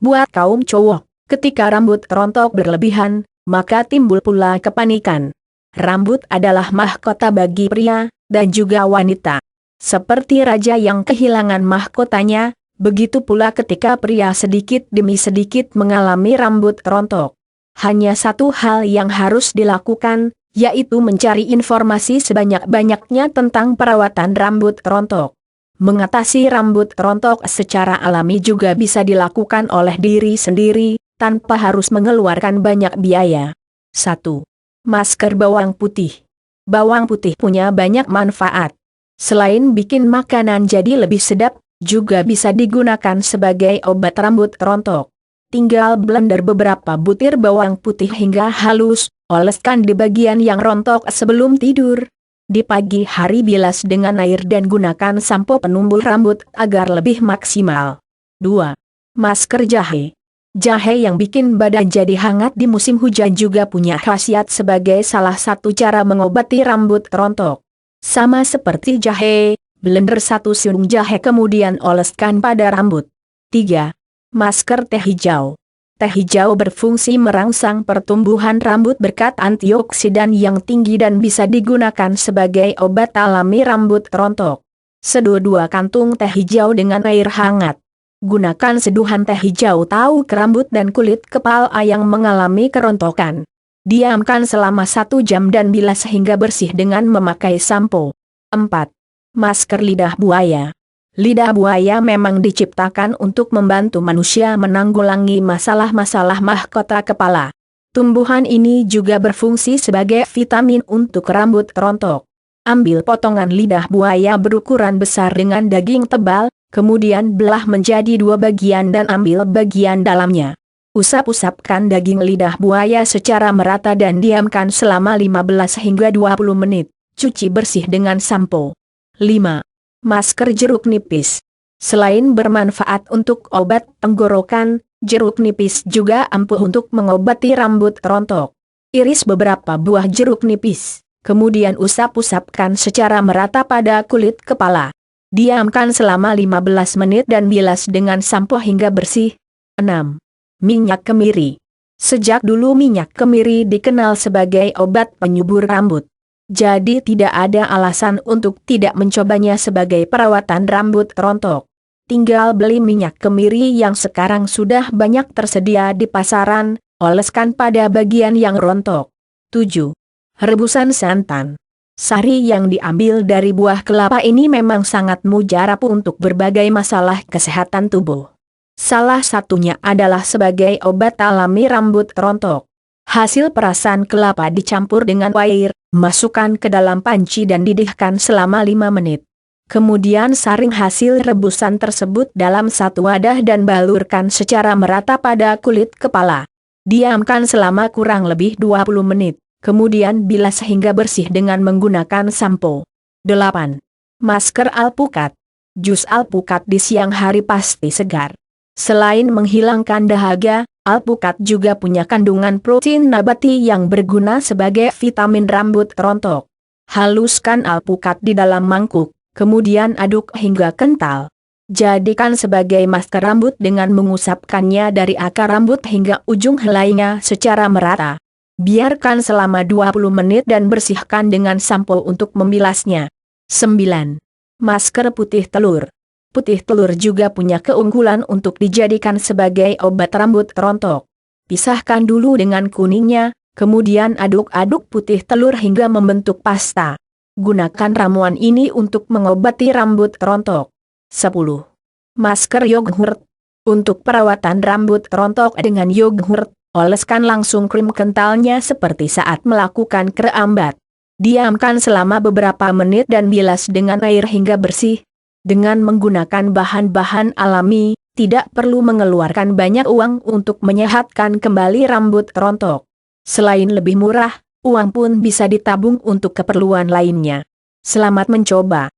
Buat kaum cowok, ketika rambut rontok berlebihan, maka timbul pula kepanikan. Rambut adalah mahkota bagi pria, dan juga wanita. Seperti raja yang kehilangan mahkotanya, begitu pula ketika pria sedikit demi sedikit mengalami rambut rontok. Hanya satu hal yang harus dilakukan, yaitu mencari informasi sebanyak-banyaknya tentang perawatan rambut rontok. Mengatasi rambut rontok secara alami juga bisa dilakukan oleh diri sendiri, tanpa harus mengeluarkan banyak biaya. 1. Masker bawang putih. Bawang putih punya banyak manfaat. Selain bikin makanan jadi lebih sedap, juga bisa digunakan sebagai obat rambut rontok. Tinggal blender beberapa butir bawang putih hingga halus, oleskan di bagian yang rontok sebelum tidur. Di pagi hari bilas dengan air dan gunakan sampo penumbuh rambut agar lebih maksimal. 2. Masker jahe. Jahe yang bikin badan jadi hangat di musim hujan juga punya khasiat sebagai salah satu cara mengobati rambut rontok. Sama seperti jahe, blender 1 siung jahe kemudian oleskan pada rambut. 3. Masker teh hijau. Teh hijau berfungsi merangsang pertumbuhan rambut berkat antioksidan yang tinggi dan bisa digunakan sebagai obat alami rambut rontok. Seduh 2 kantung teh hijau dengan air hangat. Gunakan seduhan teh hijau tahu ke rambut dan kulit kepala yang mengalami kerontokan. Diamkan selama 1 jam dan bilas hingga bersih dengan memakai sampo. 4. Masker lidah buaya. Lidah buaya memang diciptakan untuk membantu manusia menanggulangi masalah-masalah mahkota kepala. Tumbuhan ini juga berfungsi sebagai vitamin untuk rambut rontok. Ambil potongan lidah buaya berukuran besar dengan daging tebal, kemudian belah menjadi 2 bagian dan ambil bagian dalamnya. Usap-usapkan daging lidah buaya secara merata dan diamkan selama 15 hingga 20 menit. Cuci bersih dengan sampo. 5. Masker jeruk nipis. Selain bermanfaat untuk obat tenggorokan, jeruk nipis juga ampuh untuk mengobati rambut rontok. Iris beberapa buah jeruk nipis, kemudian usap-usapkan secara merata pada kulit kepala. Diamkan selama 15 menit dan bilas dengan sampo hingga bersih. 6. Minyak kemiri. Sejak dulu minyak kemiri dikenal sebagai obat penyubur rambut. Jadi tidak ada alasan untuk tidak mencobanya sebagai perawatan rambut rontok. Tinggal beli minyak kemiri yang sekarang sudah banyak tersedia di pasaran, oleskan pada bagian yang rontok. 7. Rebusan santan. Sari yang diambil dari buah kelapa ini memang sangat mujarab untuk berbagai masalah kesehatan tubuh. Salah satunya adalah sebagai obat alami rambut rontok. Hasil perasan kelapa dicampur dengan air, masukkan ke dalam panci dan didihkan selama 5 menit. Kemudian saring hasil rebusan tersebut dalam satu wadah dan balurkan secara merata pada kulit kepala. Diamkan selama kurang lebih 20 menit, kemudian bilas hingga bersih dengan menggunakan sampo. 8. Masker alpukat. Jus alpukat di siang hari pasti segar. Selain menghilangkan dahaga, alpukat juga punya kandungan protein nabati yang berguna sebagai vitamin rambut rontok. Haluskan alpukat di dalam mangkuk, kemudian aduk hingga kental. Jadikan sebagai masker rambut dengan mengusapkannya dari akar rambut hingga ujung helainya secara merata. Biarkan selama 20 menit dan bersihkan dengan sampo untuk membilasnya. 9. Masker putih telur. Putih telur juga punya keunggulan untuk dijadikan sebagai obat rambut rontok. Pisahkan dulu dengan kuningnya, kemudian aduk-aduk putih telur hingga membentuk pasta. Gunakan ramuan ini untuk mengobati rambut rontok. 10. Masker yogurt. Untuk perawatan rambut rontok dengan yogurt, oleskan langsung krim kentalnya seperti saat melakukan kerambat. Diamkan selama beberapa menit dan bilas dengan air hingga bersih. Dengan menggunakan bahan-bahan alami, tidak perlu mengeluarkan banyak uang untuk menyehatkan kembali rambut rontok. Selain lebih murah, uang pun bisa ditabung untuk keperluan lainnya. Selamat mencoba.